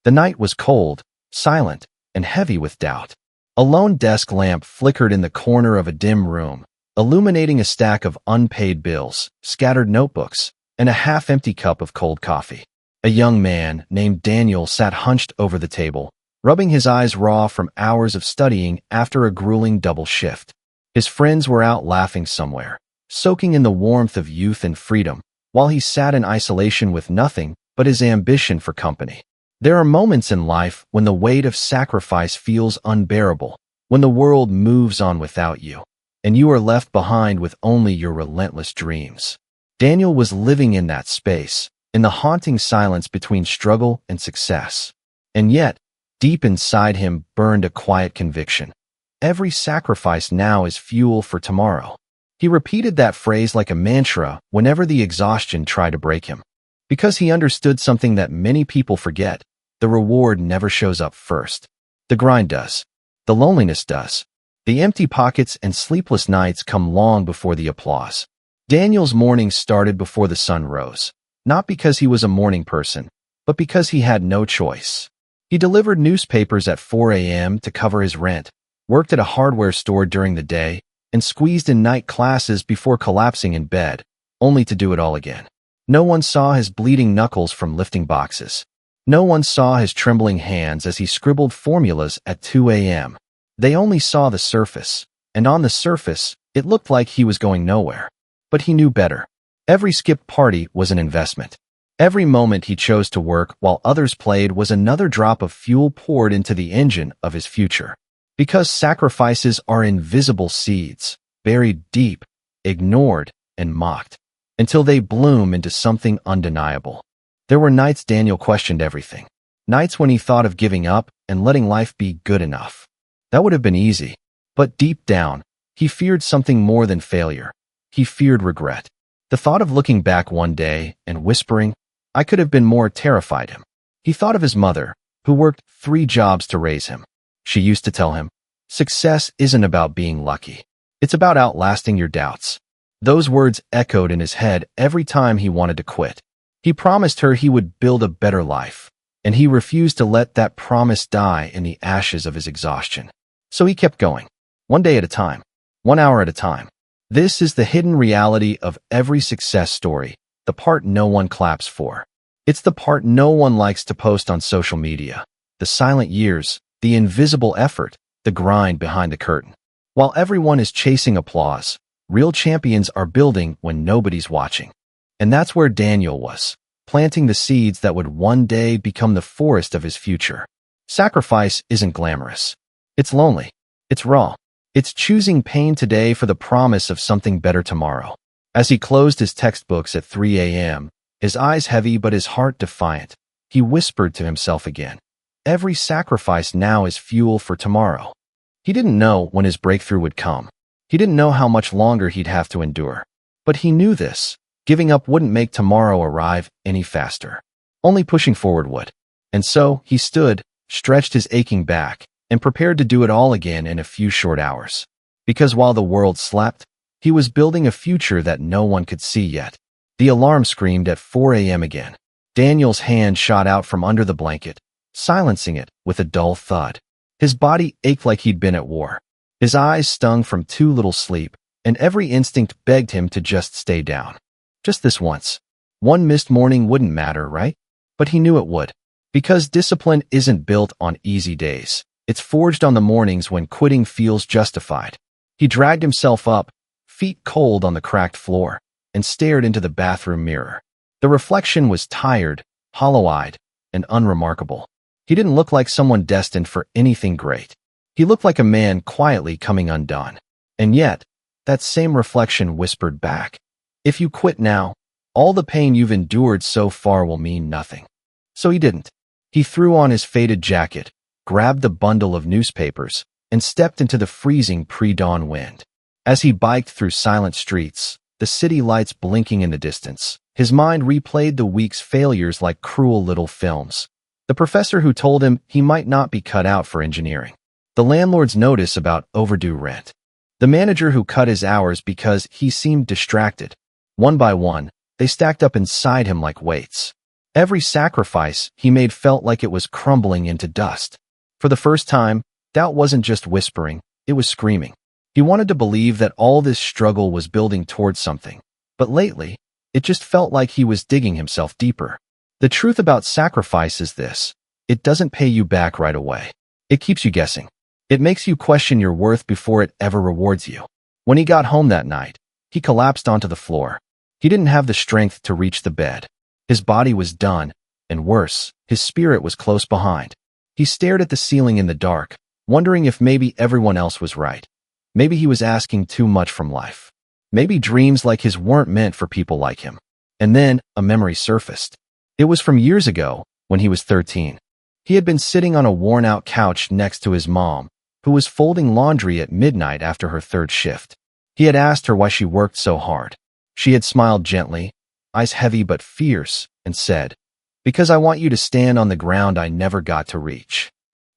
The night was cold, silent, and heavy with doubt. A lone desk lamp flickered in the corner of a dim room, illuminating a stack of unpaid bills, scattered notebooks, and a half-empty cup of cold coffee. A young man named Daniel sat hunched over the table, rubbing his eyes raw from hours of studying after a grueling double shift. His friends were out laughing somewhere, soaking in the warmth of youth and freedom, while he sat in isolation with nothing but his ambition for company. There are moments in life when the weight of sacrifice feels unbearable, when the world moves on without you, and you are left behind with only your relentless dreams. Daniel was living in that space, in the haunting silence between struggle and success. And yet, deep inside him burned a quiet conviction. Every sacrifice now is fuel for tomorrow. He repeated that phrase like a mantra whenever the exhaustion tried to break him. Because he understood something that many people forget: the reward never shows up first. The grind does. The loneliness does. The empty pockets and sleepless nights come long before the applause. Daniel's mornings started before the sun rose, not because he was a morning person, but because he had no choice. He delivered newspapers at 4 a.m. to cover his rent, worked at a hardware store during the day, and squeezed in night classes before collapsing in bed, only to do it all again. No one saw his bleeding knuckles from lifting boxes. No one saw his trembling hands as he scribbled formulas at 2 a.m. They only saw the surface, and on the surface, it looked like he was going nowhere. But he knew better. Every skipped party was an investment. Every moment he chose to work while others played was another drop of fuel poured into the engine of his future. Because sacrifices are invisible seeds, buried deep, ignored, and mocked, until they bloom into something undeniable. There were nights Daniel questioned everything. Nights when he thought of giving up and letting life be good enough. That would have been easy. But deep down, he feared something more than failure. He feared regret. The thought of looking back one day and whispering, "I could have been more," terrified him. He thought of his mother, who worked 3 jobs to raise him. She used to tell him, "Success isn't about being lucky. It's about outlasting your doubts." Those words echoed in his head every time he wanted to quit. He promised her he would build a better life, and he refused to let that promise die in the ashes of his exhaustion. So he kept going, one day at a time, 1 hour at a time. This is the hidden reality of every success story, the part no one claps for. It's the part no one likes to post on social media, the silent years, the invisible effort, the grind behind the curtain. While everyone is chasing applause, real champions are building when nobody's watching. And that's where Daniel was, planting the seeds that would one day become the forest of his future. Sacrifice isn't glamorous. It's lonely. It's raw. It's choosing pain today for the promise of something better tomorrow. As he closed his textbooks at 3 a.m., his eyes heavy but his heart defiant, he whispered to himself again, "Every sacrifice now is fuel for tomorrow." He didn't know when his breakthrough would come. He didn't know how much longer he'd have to endure. But he knew this. Giving up wouldn't make tomorrow arrive any faster. Only pushing forward would. And so he stood, stretched his aching back, and prepared to do it all again in a few short hours. Because while the world slept, he was building a future that no one could see yet. The alarm screamed at 4 a.m. again. Daniel's hand shot out from under the blanket, silencing it with a dull thud. His body ached like he'd been at war. His eyes stung from too little sleep, and every instinct begged him to just stay down. Just this once. One missed morning wouldn't matter, right? But he knew it would. Because discipline isn't built on easy days. It's forged on the mornings when quitting feels justified. He dragged himself up, feet cold on the cracked floor, and stared into the bathroom mirror. The reflection was tired, hollow-eyed, and unremarkable. He didn't look like someone destined for anything great. He looked like a man quietly coming undone. And yet, that same reflection whispered back, "If you quit now, all the pain you've endured so far will mean nothing." So he didn't. He threw on his faded jacket, grabbed the bundle of newspapers, and stepped into the freezing pre-dawn wind. As he biked through silent streets, the city lights blinking in the distance, his mind replayed the week's failures like cruel little films. The professor who told him he might not be cut out for engineering. The landlord's notice about overdue rent. The manager who cut his hours because he seemed distracted. One by one, they stacked up inside him like weights. Every sacrifice he made felt like it was crumbling into dust. For the first time, doubt wasn't just whispering, it was screaming. He wanted to believe that all this struggle was building towards something, but lately, it just felt like he was digging himself deeper. The truth about sacrifice is this: it doesn't pay you back right away. It keeps you guessing. It makes you question your worth before it ever rewards you. When he got home that night, he collapsed onto the floor. He didn't have the strength to reach the bed. His body was done, and worse, his spirit was close behind. He stared at the ceiling in the dark, wondering if maybe everyone else was right. Maybe he was asking too much from life. Maybe dreams like his weren't meant for people like him. And then a memory surfaced. It was from years ago, when he was 13. He had been sitting on a worn-out couch next to his mom, who was folding laundry at midnight after her third shift. He had asked her why she worked so hard. She had smiled gently, eyes heavy but fierce, and said, "Because I want you to stand on the ground I never got to reach."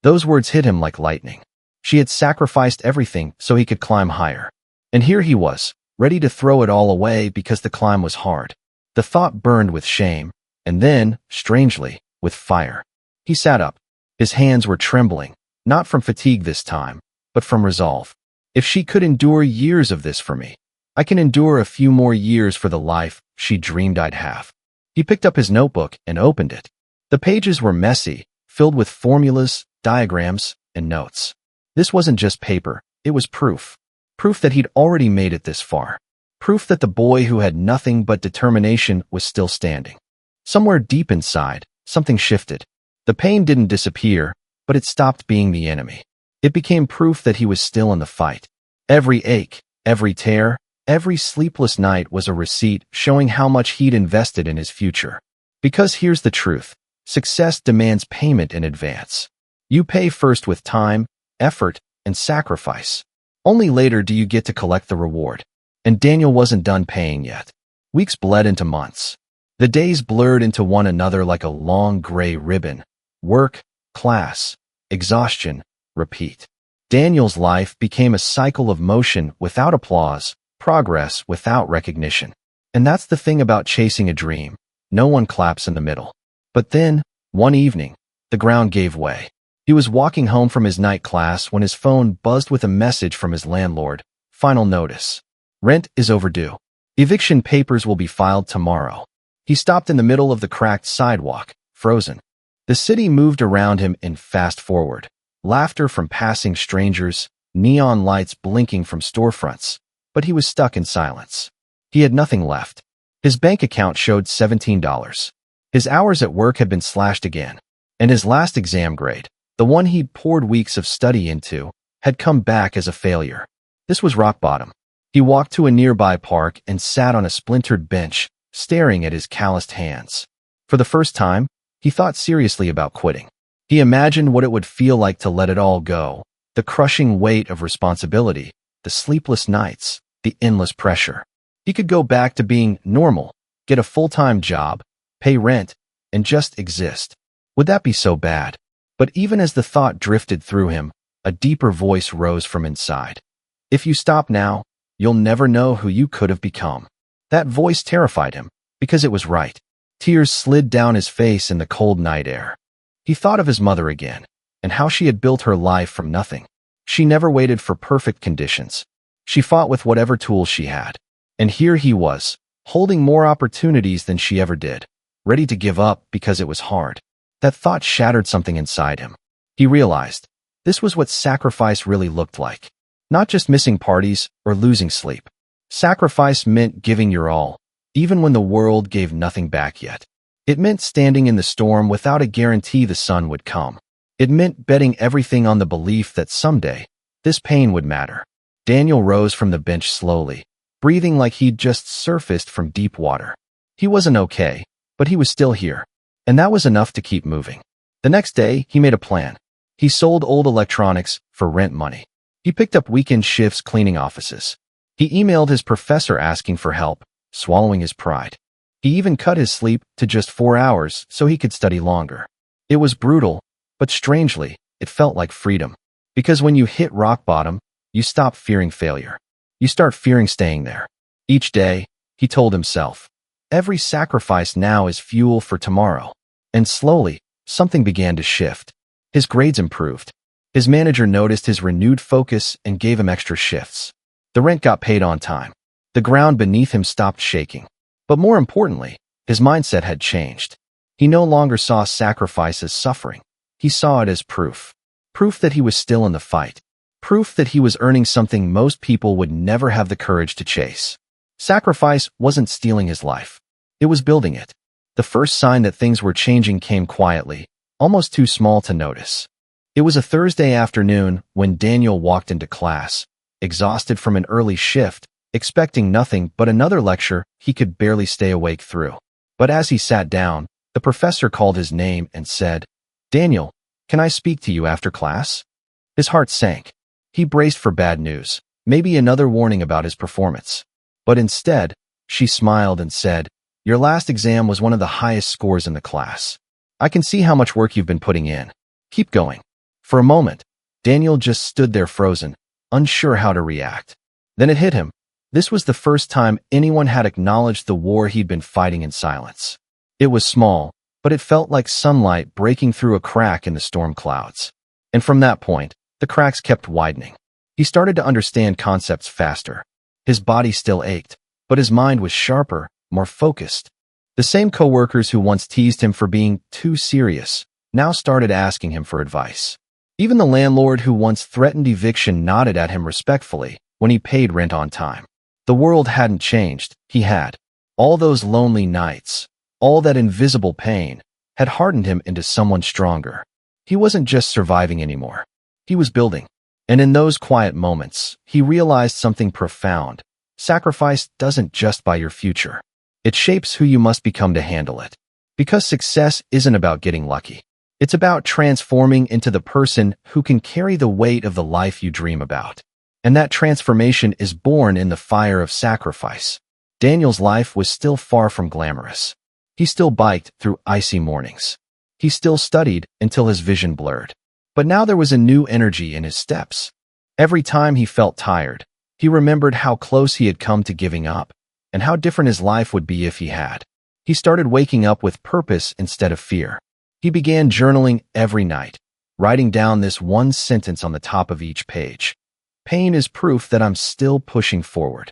Those words hit him like lightning. She had sacrificed everything so he could climb higher. And here he was, ready to throw it all away because the climb was hard. The thought burned with shame, and then, strangely, with fire. He sat up. His hands were trembling, not from fatigue this time, but from resolve. If she could endure years of this for me, I can endure a few more years for the life she dreamed I'd have. He picked up his notebook and opened it. The pages were messy, filled with formulas, diagrams, and notes. This wasn't just paper, it was proof. Proof that he'd already made it this far. Proof that the boy who had nothing but determination was still standing. Somewhere deep inside, something shifted. The pain didn't disappear, but it stopped being the enemy. It became proof that he was still in the fight. Every ache, every tear, every sleepless night was a receipt showing how much he'd invested in his future. Because here's the truth: success demands payment in advance. You pay first with time, effort, and sacrifice. Only later do you get to collect the reward. And Daniel wasn't done paying yet. Weeks bled into months. The days blurred into one another like a long gray ribbon. Work, class, exhaustion, repeat. Daniel's life became a cycle of motion without applause, progress without recognition. And that's the thing about chasing a dream. No one claps in the middle. But then, one evening, the ground gave way. He was walking home from his night class when his phone buzzed with a message from his landlord. Final notice. Rent is overdue. Eviction papers will be filed tomorrow. He stopped in the middle of the cracked sidewalk, frozen. The city moved around him in fast forward. Laughter from passing strangers, neon lights blinking from storefronts. But he was stuck in silence. He had nothing left. His bank account showed $17. His hours at work had been slashed again. And his last exam grade, the one he'd poured weeks of study into, had come back as a failure. This was rock bottom. He walked to a nearby park and sat on a splintered bench, staring at his calloused hands. For the first time, he thought seriously about quitting. He imagined what it would feel like to let it all go, the crushing weight of responsibility, the sleepless nights, the endless pressure. He could go back to being normal, get a full-time job, pay rent, and just exist. Would that be so bad? But even as the thought drifted through him, a deeper voice rose from inside. If you stop now, you'll never know who you could have become. That voice terrified him, because it was right. Tears slid down his face in the cold night air. He thought of his mother again, and how she had built her life from nothing. She never waited for perfect conditions. She fought with whatever tools she had. And here he was, holding more opportunities than she ever did, ready to give up because it was hard. That thought shattered something inside him. He realized this was what sacrifice really looked like. Not just missing parties or losing sleep. Sacrifice meant giving your all, even when the world gave nothing back yet. It meant standing in the storm without a guarantee the sun would come. It meant betting everything on the belief that someday, this pain would matter. Daniel rose from the bench slowly, breathing like he'd just surfaced from deep water. He wasn't okay, but he was still here. And that was enough to keep moving. The next day, he made a plan. He sold old electronics for rent money. He picked up weekend shifts cleaning offices. He emailed his professor asking for help, swallowing his pride. He even cut his sleep to just 4 hours so he could study longer. It was brutal, but strangely, it felt like freedom. Because when you hit rock bottom, you stop fearing failure. You start fearing staying there. Each day, he told himself, Every sacrifice now is fuel for tomorrow. And slowly, something began to shift. His grades improved. His manager noticed his renewed focus and gave him extra shifts. The rent got paid on time. The ground beneath him stopped shaking. But more importantly, his mindset had changed. He no longer saw sacrifice as suffering. He saw it as proof. Proof that he was still in the fight. Proof that he was earning something most people would never have the courage to chase. Sacrifice wasn't stealing his life. It was building it. The first sign that things were changing came quietly, almost too small to notice. It was a Thursday afternoon when Daniel walked into class, exhausted from an early shift, expecting nothing but another lecture he could barely stay awake through. But as he sat down, the professor called his name and said, "Daniel, can I speak to you after class?" His heart sank. He braced for bad news, maybe another warning about his performance. But instead, she smiled and said, "Your last exam was one of the highest scores in the class. I can see how much work you've been putting in. Keep going." For a moment, Daniel just stood there frozen, unsure how to react. Then it hit him. This was the first time anyone had acknowledged the war he'd been fighting in silence. It was small, but it felt like sunlight breaking through a crack in the storm clouds. And from that point, the cracks kept widening. He started to understand concepts faster. His body still ached, but his mind was sharper, more focused. The same coworkers who once teased him for being too serious now started asking him for advice. Even the landlord who once threatened eviction nodded at him respectfully when he paid rent on time. The world hadn't changed, he had. All those lonely nights, all that invisible pain, had hardened him into someone stronger. He wasn't just surviving anymore. He was building. And in those quiet moments, he realized something profound. Sacrifice doesn't just buy your future. It shapes who you must become to handle it. Because success isn't about getting lucky. It's about transforming into the person who can carry the weight of the life you dream about. And that transformation is born in the fire of sacrifice. Daniel's life was still far from glamorous. He still biked through icy mornings. He still studied until his vision blurred. But now there was a new energy in his steps. Every time he felt tired, he remembered how close he had come to giving up, and how different his life would be if he had. He started waking up with purpose instead of fear. He began journaling every night, writing down this one sentence on the top of each page. "Pain is proof that I'm still pushing forward."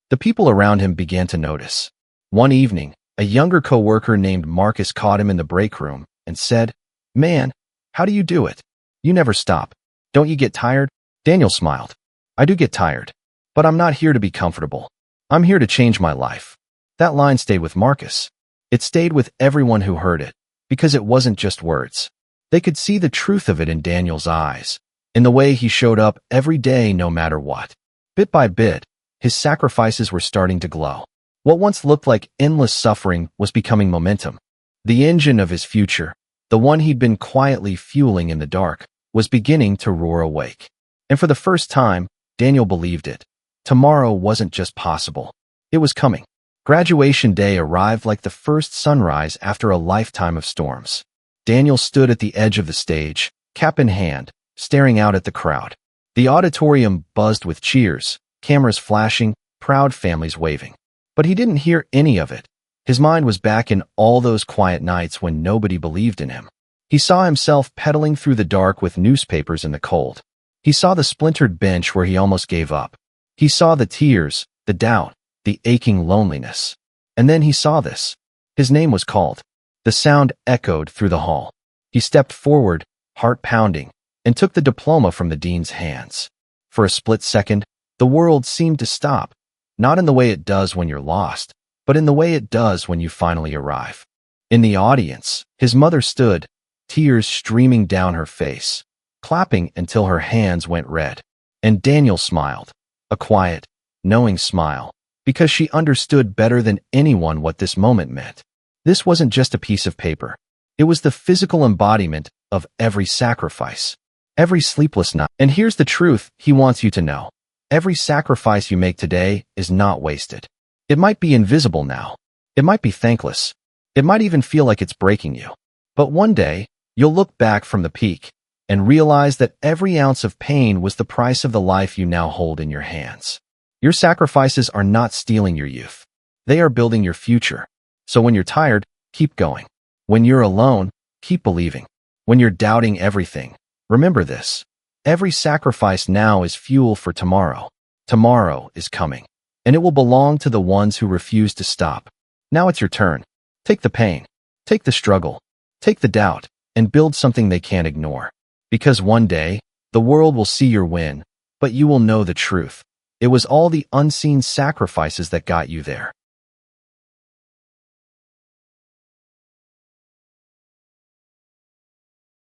The people around him began to notice. One evening, a younger coworker named Marcus caught him in the break room and said, "Man, how do you do it? You never stop. Don't you get tired?" Daniel smiled. "I do get tired, but I'm not here to be comfortable. I'm here to change my life." That line stayed with Marcus. It stayed with everyone who heard it, because it wasn't just words. They could see the truth of it in Daniel's eyes, in the way he showed up every day no matter what. Bit by bit, his sacrifices were starting to glow. What once looked like endless suffering was becoming momentum. The engine of his future, the one he'd been quietly fueling in the dark, was beginning to roar awake. And for the first time, Daniel believed it. Tomorrow wasn't just possible. It was coming. Graduation day arrived like the first sunrise after a lifetime of storms. Daniel stood at the edge of the stage, cap in hand, staring out at the crowd. The auditorium buzzed with cheers, cameras flashing, proud families waving. But he didn't hear any of it. His mind was back in all those quiet nights when nobody believed in him. He saw himself pedaling through the dark with newspapers in the cold. He saw the splintered bench where he almost gave up. He saw the tears, the doubt, the aching loneliness. And then he saw this. His name was called. The sound echoed through the hall. He stepped forward, heart pounding, and took the diploma from the dean's hands. For a split second, the world seemed to stop, not in the way it does when you're lost, but in the way it does when you finally arrive. In the audience, his mother stood, tears streaming down her face, clapping until her hands went red. And Daniel smiled, a quiet, knowing smile, because she understood better than anyone what this moment meant. This wasn't just a piece of paper. It was the physical embodiment of every sacrifice, every sleepless night. And here's the truth he wants you to know. Every sacrifice you make today is not wasted. It might be invisible now. It might be thankless. It might even feel like it's breaking you. But one day, you'll look back from the peak and realize that every ounce of pain was the price of the life you now hold in your hands. Your sacrifices are not stealing your youth. They are building your future. So when you're tired, keep going. When you're alone, keep believing. When you're doubting everything, remember this. Every sacrifice now is fuel for tomorrow. Tomorrow is coming, and it will belong to the ones who refuse to stop. Now it's your turn. Take the pain, take the struggle, take the doubt, and build something they can't ignore. Because one day, the world will see your win, but you will know the truth. It was all the unseen sacrifices that got you there.